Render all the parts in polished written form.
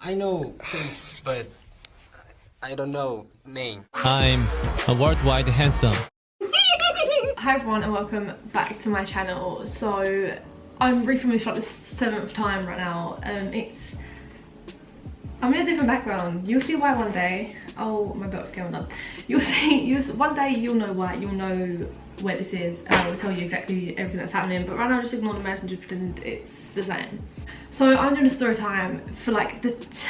I know face, but I don't know name. I'm a worldwide handsome. Hi everyone and welcome back to my channel. So I'm refilming this for like the 7th time right now. I'm in a different background. You'll see why one day. Oh, my belt's going on. One day you'll know why. You'll know where this is and I will tell you exactly everything that's happening, but right now just ignore the mess and just pretend it's the same. So I'm doing a story time for like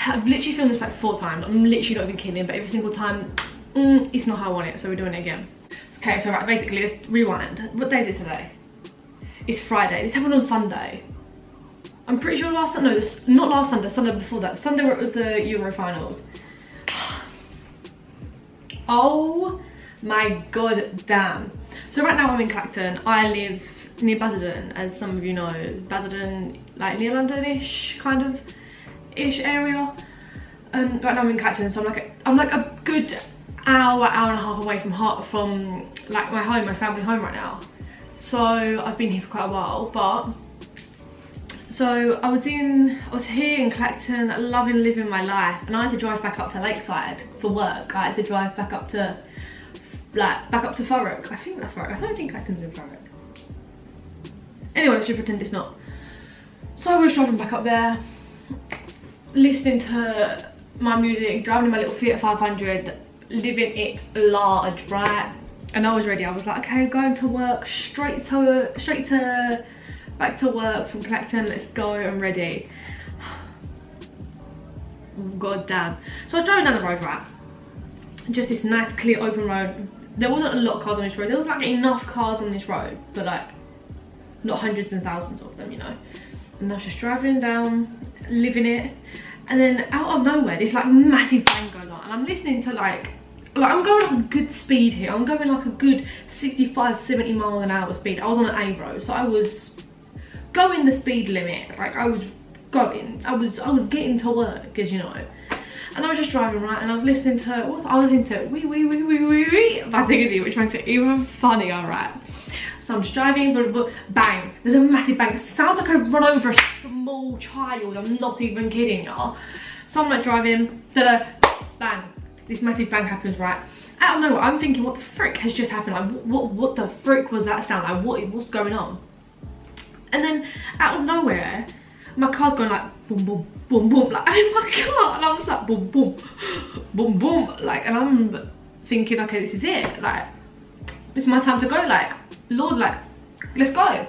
I've literally filmed this like 4 times. I'm literally not even kidding, but every single time it's not how I want it, so we're doing it again. Okay, so right, basically let's rewind. What day is it today? It's Friday. This happened on Sunday. I'm pretty sure last Sunday, no, not last Sunday, Sunday before that. Sunday where it was the Euro finals. Oh my god damn. So right now I'm in Clacton. I live near Basildon, as some of you know. Basildon, like near London-ish, kind of ish area. Right now I'm in Clacton, so I'm like a good hour and a half away from like my home, my family home right now. So I've been here for quite a while, but so I was here in Clacton, loving living my life, and I had to drive back up to Lakeside for work. I had to drive back up to Thurrock. I think that's right. I don't think Clacton's in Thurrock. Anyway, I should pretend it's not. So I was driving back up there, listening to my music, driving in my little Fiat 500, living it large, right? And I was ready. I was like, okay, going to work, straight to back to work from Clacton. Let's go. I'm ready. God damn. So I was driving down the road, right? Just this nice, clear, open road. There wasn't a lot of cars on this road. There was like enough cars on this road, but like not hundreds and thousands of them, you know. And I was just driving down, living it, and then out of nowhere, this like massive bang goes on, and I'm listening to like I'm going like a good speed here. I'm going like a good 65, 70 mile an hour speed. I was on an A road, so I was going the speed limit. Like I was getting to work, as you know. And I was just driving, right, and I was listening to, I was listening to wee by Diggity, which makes it even funnier, right? So I'm just driving, bang, there's a massive bang. It sounds like I run over a small child, I'm not even kidding y'all. So I'm like driving, bang, this massive bang happens, right? Out of nowhere, I'm thinking, what the frick has just happened? Like, what the frick was that sound? Like, what's going on? And then, out of nowhere, my car's going like, boom, boom, boom, boom, like, oh my god, and I'm just like, boom, boom, boom, boom, like, and I'm thinking, okay, this is it, like, it's my time to go, like, Lord, like, let's go. And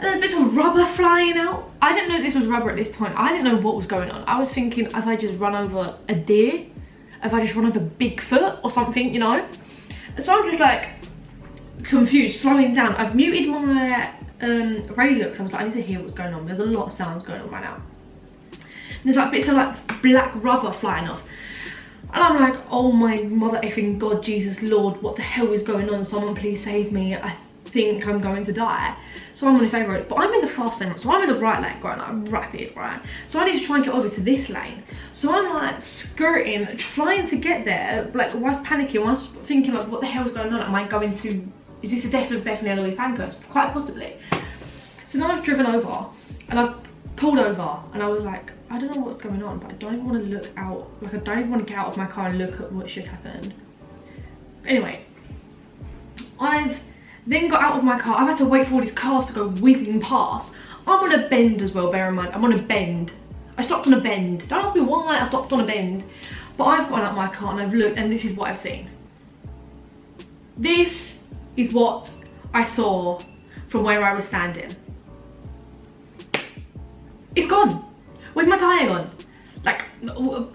then bits of rubber flying out. I didn't know this was rubber at this point. I didn't know what was going on. I was thinking, if I just run over a deer, if I just run over Bigfoot or something, you know. And so I'm just like confused, slowing down. I've muted my radio because I was like, I need to hear what's going on. There's a lot of sounds going on right now. And there's like bits of like black rubber flying off. And I'm like, oh my mother effing god, Jesus Lord, what the hell is going on? Someone please save me. I think I'm going to die. So I'm on this A road, but I'm in the fast lane, so I'm in the right lane, going like rapid, right? So I need to try and get over to this lane. So I'm like skirting, trying to get there, like whilst panicking, whilst thinking like, what the hell is going on? Am I going to, is this the death of ByBethanyElouise fancast? Quite possibly. So now I've driven over, and I've pulled over, and I was like, I don't know what's going on, but I don't even want to look out, like I don't even want to get out of my car and look at what's just happened. Anyways, I've then got out of my car. I've had to wait for all these cars to go whizzing past. I'm on a bend as well, bear in mind, I'm on a bend. I stopped on a bend. Don't ask me why I stopped on a bend. But I've gotten out of my car and I've looked, and this is what I've seen. This is what I saw from where I was standing. It's gone. Where's my tyre gone? Like, where'd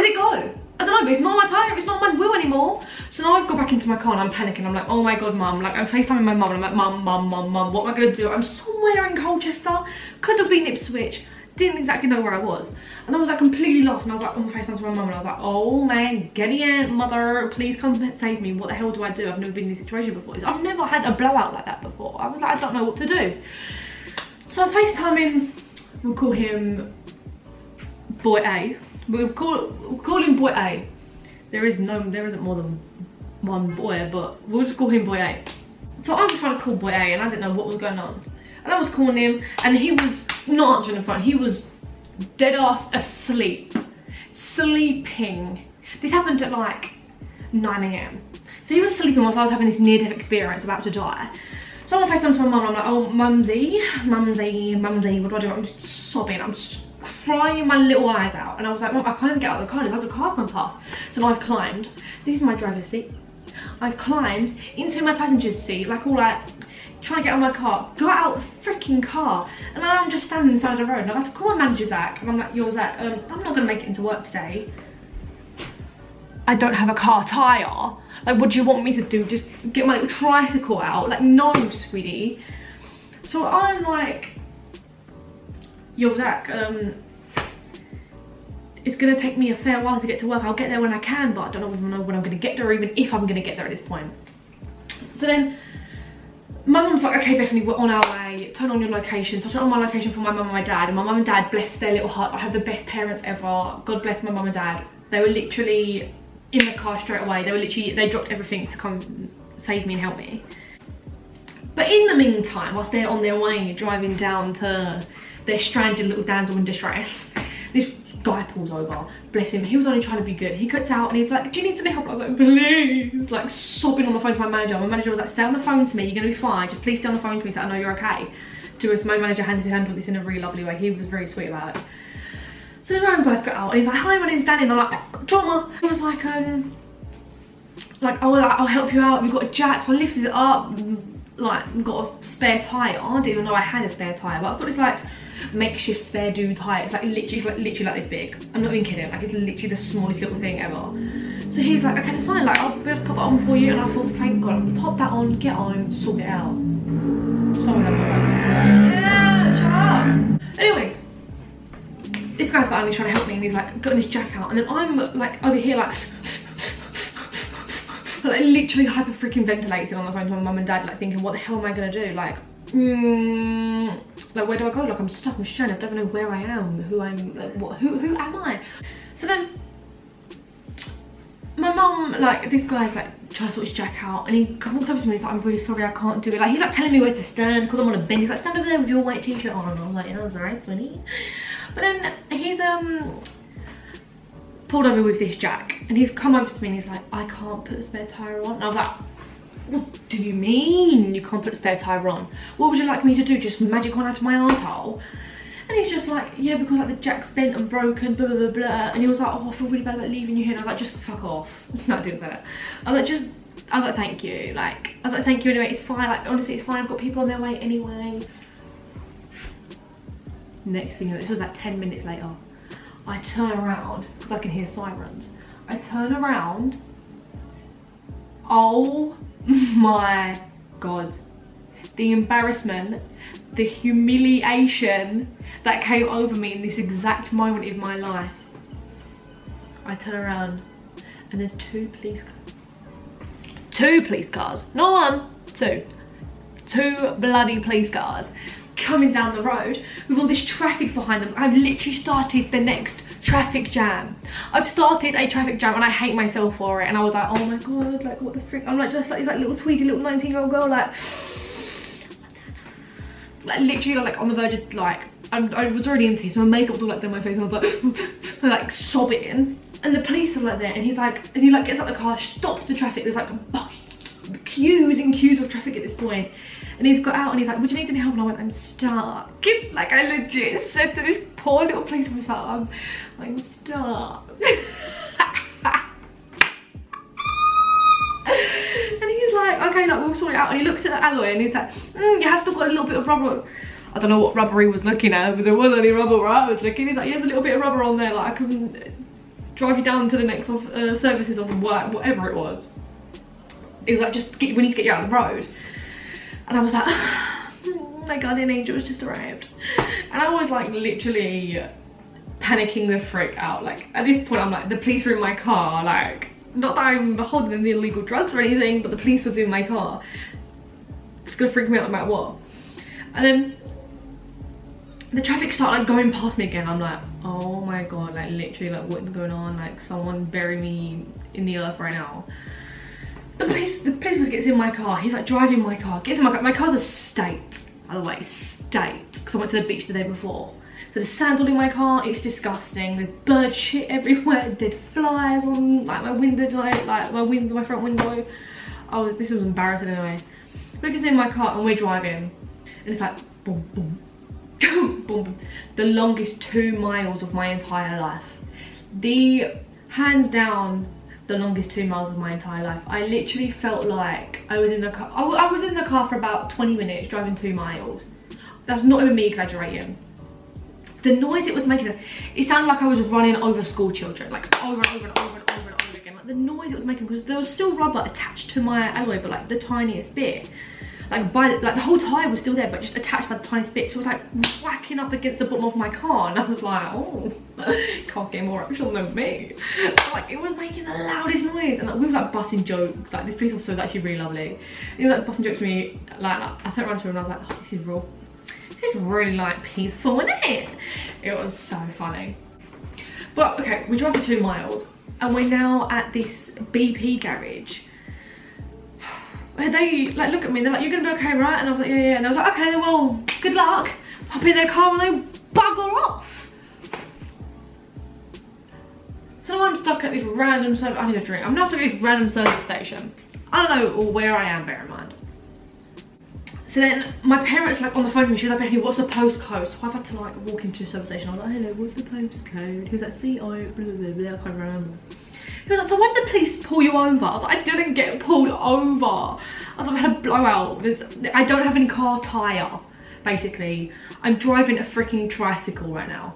it go? I don't know, but it's not my tyre, it's not my wheel anymore. So now I've got back into my car and I'm panicking. I'm like, oh my god, mum. Like, I'm FaceTiming my mum and I'm like, mum, what am I gonna do? I'm somewhere in Colchester. Could have been Ipswich. Didn't exactly know where I was. And I was like completely lost, and I was like on my FaceTime to my mum and I was like, oh man, get in, mother, please come save me. What the hell do I do? I've never been in this situation before. I've never had a blowout like that before. I was like, I don't know what to do. So I'm FaceTiming, we'll call him Boy A. We'll call him Boy A. There isn't more than one boy, but we'll just call him Boy A. So I was trying to call Boy A and I didn't know what was going on. And I was calling him and he was not answering the phone. He was dead ass asleep. Sleeping. This happened at like 9 AM. So he was sleeping whilst I was having this near-death experience, about to die. So I'm on FaceTime to my mum, I'm like, oh, mumsy, what do I do? I'm just sobbing, I'm just crying my little eyes out. And I was like, Mum, I can't even get out of the car, there's lots of cars going past. So now I've climbed, this is my driver's seat. I've climbed into my passenger's seat, like all like, trying to get out of my car, got out of the freaking car. And now I'm just standing on the side of the road and I've had to call my manager, Zach. And I'm like, yo, Zach, I'm not gonna make it into work today. I don't have a car tyre. Like, what do you want me to do? Just get my little tricycle out? Like, no, sweetie. So I'm like, yo, Zach, it's gonna take me a fair while to get to work. I'll get there when I can, but I don't know when I'm gonna get there, or even if I'm gonna get there at this point. So then, my mum's like, okay, Bethany, we're on our way. Turn on your location. So I turn on my location for my mum and my dad. And my mum and dad, bless their little heart, I have the best parents ever. God bless my mum and dad. They were literally in the car straight away. They dropped everything to come save me and help me. But in the meantime, whilst they're on their way driving down to their stranded little damsel in distress, this guy pulls over, bless him. He was only trying to be good. He cuts out and he's like, do you need any help? I was like, please, like sobbing on the phone to my manager. My manager was like, stay on the phone to me, you're gonna be fine, just please stay on the phone to me so I know you're okay. To us, my manager handled this in a really lovely way. He was very sweet about it. So the random guys got out and he's like, hi, my name's Danny. And I'm like, drama. He was like, I'll help you out. We've got a jack. So I lifted it up. Like, we've got a spare tyre. I didn't even know I had a spare tyre, but I've got this like makeshift spare dude tyre. It's like literally like this big. I'm not even kidding. Like, it's literally the smallest little thing ever. So he's like, okay, it's fine. Like, I'll be able to pop it on for you. And I thought, thank God, pop that on, get on, sort it out. Some of them were like, yeah, shut up. Anyways. This guy's like only trying to help me and he's like got this jack out and then I'm like over here like literally hyper freaking ventilating on the phone to my mum and dad, like thinking, what the hell am I gonna do? Like, like where do I go? Like, I'm stuck, I'm stranded, I don't know where I am, who I'm, like what, who am I? So then my mum, like, this guy's like trying to sort his jack out and he walks over to me and he's like, I'm really sorry, I can't do it. Like, he's like telling me where to stand because I'm on a bench. He's like, stand over there with your white t-shirt on. And I was like, yeah, that's alright, sweetie. But then he's pulled over with this jack and he's come over to me and he's like, I can't put the spare tyre on. And I was like, what do you mean you can't put the spare tyre on? What would you like me to do? Just magic one out of my arsehole? And he's just like, yeah, because like the jack's bent and broken, blah, blah, blah, blah. And he was like, oh, I feel really bad about leaving you here. And I was like, just fuck off. No, I didn't say that. I was like, thank you. Like, I was like, thank you anyway, it's fine. Like, honestly, it's fine. I've got people on their way anyway. Next thing, this was about 10 minutes later, I turn around, because I can hear sirens. I turn around. Oh my God. The embarrassment, the humiliation that came over me in this exact moment in my life. I turn around and there's two police cars. Not one, two. Two bloody police cars coming down the road with all this traffic behind them. I've literally started the next traffic jam. I've started a traffic jam and I hate myself for it. And I was like, oh my God, like what the frick? I'm like just like this like little tweedy little 19-year-old girl, like literally like on the verge of like, I was already into this, so my makeup was all like down my face and I was like, like sobbing. And the police are like there and he's like, and he like gets out the car, stops the traffic. There's like queues and queues of traffic at this point. And he's got out and he's like, would you need any help? And I went, I'm stuck. Like, I legit said to this poor little police officer, I'm stuck. And he's like, okay, like, we'll sort it out. And he looks at the alloy and he's like, you have still got a little bit of rubber. I don't know what rubber he was looking at, but there wasn't any rubber where I was looking. He's like, yeah, there's a little bit of rubber on there. Like, I can drive you down to the next services or whatever it was. It was like, just we need to get you out of the road. And I was like, oh my God, an angel has just arrived. And I was like literally panicking the frick out. Like at this point I'm like, the police were in my car. Like, not that I'm holding any illegal drugs or anything, but the police was in my car. It's gonna freak me out no matter what. And then the traffic started like going past me again. I'm like, oh my God, like literally like what's going on? Like someone bury me in the earth right now. The police gets in my car. He's like driving my car, gets in my car. My car's a state. Elouise state because I went to the beach the day before. So there's sand all in my car, it's disgusting. There's bird shit everywhere, dead flies on like my window, like my front window. This was embarrassing anyway. We're just in my car and we're driving, and it's like boom, boom, boom, boom. The longest 2 miles of my entire life. Hands down, the longest 2 miles of my entire life. I literally felt like I was in the car. I was in the car for about 20 minutes driving 2 miles. That's not even me exaggerating. The noise it was making, it sounded like I was running over school children, like over and over and over and over and over again. Like the noise it was making, because there was still rubber attached to my alloy, but like the tiniest bit. Like the whole tyre was still there, but just attached by the tiniest bit. So it was like whacking up against the bottom of my car, and I was like, oh, can't get more action than me. Like it was making the loudest noise, and like, we were like busting jokes. Like this police officer was actually really lovely. He was like busting jokes to me. Like I sat around to him and I was like, oh, this is real. It's really like peaceful, isn't it? It was so funny. But okay, we drove for 2 miles and we're now at this BP garage. They like look at me, they're like, you're gonna be okay, right? And I was like, yeah, yeah. And I was like, okay, well, good luck. Hop in their car and they bugger off. So now I'm stuck at this random service. I need a drink. I'm now stuck at this random service station. I don't know where I am, bear in mind. So then my parents like on the phone to me, she was like, Bethany, what's the postcode? So I've had to like walk into the service station. I was like, hello, what's the postcode? He was like, CO, blah, blah, blah, I can't remember. He was like, so when did the police pull you over? I was like, I didn't get pulled over. I was like, I had a blowout. I don't have any car tyre, basically. I'm driving a freaking tricycle right now.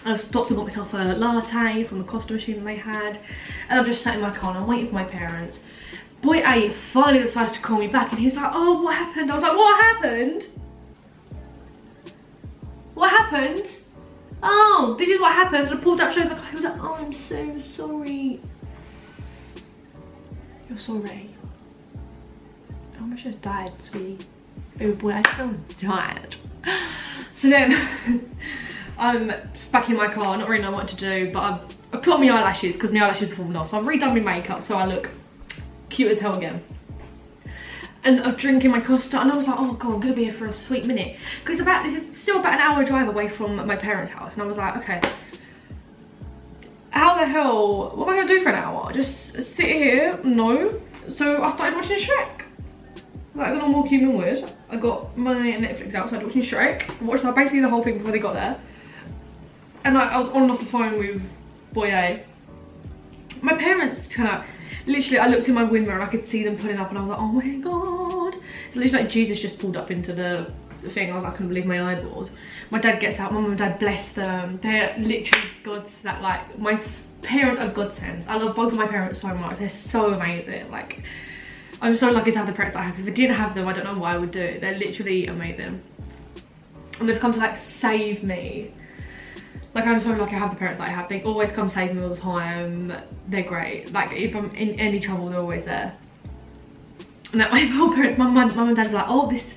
I've stopped and got myself a latte from the Costa machine that they had. And I've just sat in my car and I'm waiting for my parents. Boy A finally decides to call me back and he's like, oh, what happened? I was like, what happened? What happened? Oh, this is what happened. And I pulled up, showed the car. He was like, oh, I'm so sorry. You're sorry. I almost just died, sweetie. Oh boy, I feel tired. So then, I'm back in my car, not really know what to do, but I put on my eyelashes because my eyelashes were falling off. So I've redone my makeup so I look cute as hell again. And I'm drinking my Costa and I was like, oh god, I'm gonna be here for a sweet minute. Because this is still about an hour drive away from my parents' house. And I was like, okay, how the hell, what am I gonna do for an hour? Just sit here? No. So I started watching Shrek. Like the normal human would. I got my Netflix out, so I started watching Shrek. I watched basically the whole thing before they got there. And I was on and off the phone with Boy A. My parents kind of, literally I looked in my window and I could see them pulling up and I was like, oh my god. So literally like Jesus just pulled up into the thing. I was like, I couldn't believe my eyeballs. My dad gets out, my mum and dad, bless them. They're literally gods that like, my parents are godsends. I love both of my parents so much. They're so amazing. Like, I'm so lucky to have the parents that I have. If I didn't have them, I don't know what I would do. They're literally amazing. And they've come to like save me. Like I'm so lucky I have the parents that I have. They always come save me all the time. They're great. Like if I'm in any trouble, they're always there. And like my whole parents, my mum and dad were like, oh, this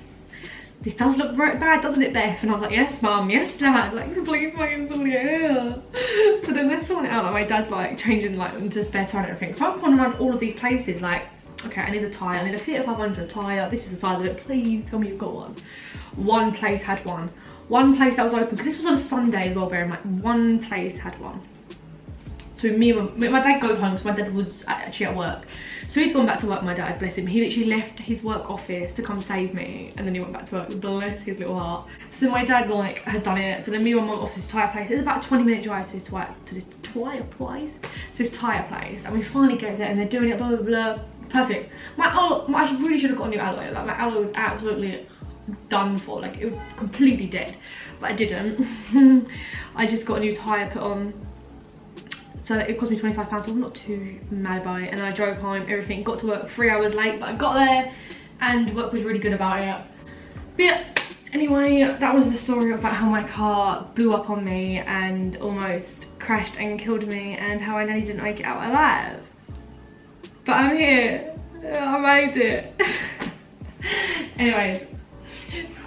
does look very bad, doesn't it, Beth? And I was like, yes, mum, yes, dad. Like, please make some hair. So then they're sorting it out. Like my dad's like changing like into spare tire and everything. So I'm going around all of these places like, okay, I need a tyre, I need a Fiat 500 tyre. This is the size of it. Please tell me you've got one. One place had one. One place that was open, because this was on a Sunday as well, bear in mind. One place had one. So my dad goes home because my dad was actually at work. So he's gone back to work, my dad, bless him. He literally left his work office to come save me, and then he went back to work, bless his little heart. So my dad like had done it. So then me and my mum off this tyre place. It's about a 20-minute drive to this tyre place. And we finally get there and they're doing it, blah, blah, blah. Perfect. I really should have got a new alloy. Like my alloy was absolutely done for, like it was completely dead, but I didn't. I just got a new tyre put on, so it cost me £25, so I'm not too mad about it. And then I drove home, everything, got to work 3 hours late, but I got there and work was really good about it. But yeah, anyway, that was the story about how my car blew up on me and almost crashed and killed me, and how I nearly didn't make it out alive. But I'm here, I made it. Anyways,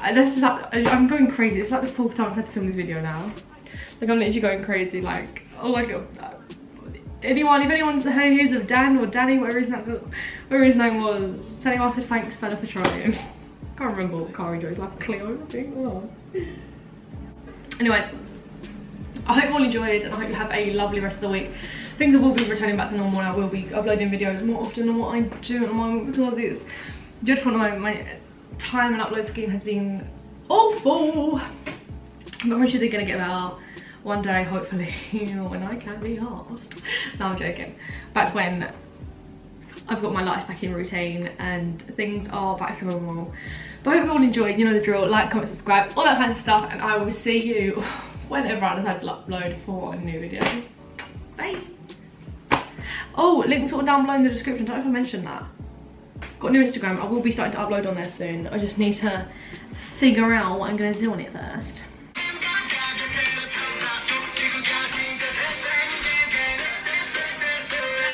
I'm going crazy. It's like the 4th time I've had to film this video now. Like I'm literally going crazy. Like, oh, like if anyone's hears of Dan or Danny, whatever his name was, tell him I said thanks fella for trying. can't remember what car he drives, like Clio, I think. Oh. Anyways, I hope you all enjoyed and I hope you have a lovely rest of the week. Things will be returning back to normal and I will be uploading videos more often than what I do at the moment because it's dreadful. My time and upload scheme has been awful. But I'm sure they're gonna get better one day, hopefully, when I can be asked. No, I'm joking. Back when I've got my life back in routine and things are back to normal. But I hope you all enjoyed, you know the drill, like, comment, subscribe, all that fancy stuff, and I will see you whenever I decide to upload for a new video. Bye. Oh, links all down below in the description, don't know if I mentioned that. Got a new Instagram, I will be starting to upload on there soon. I just need to figure out what I'm gonna do on it first.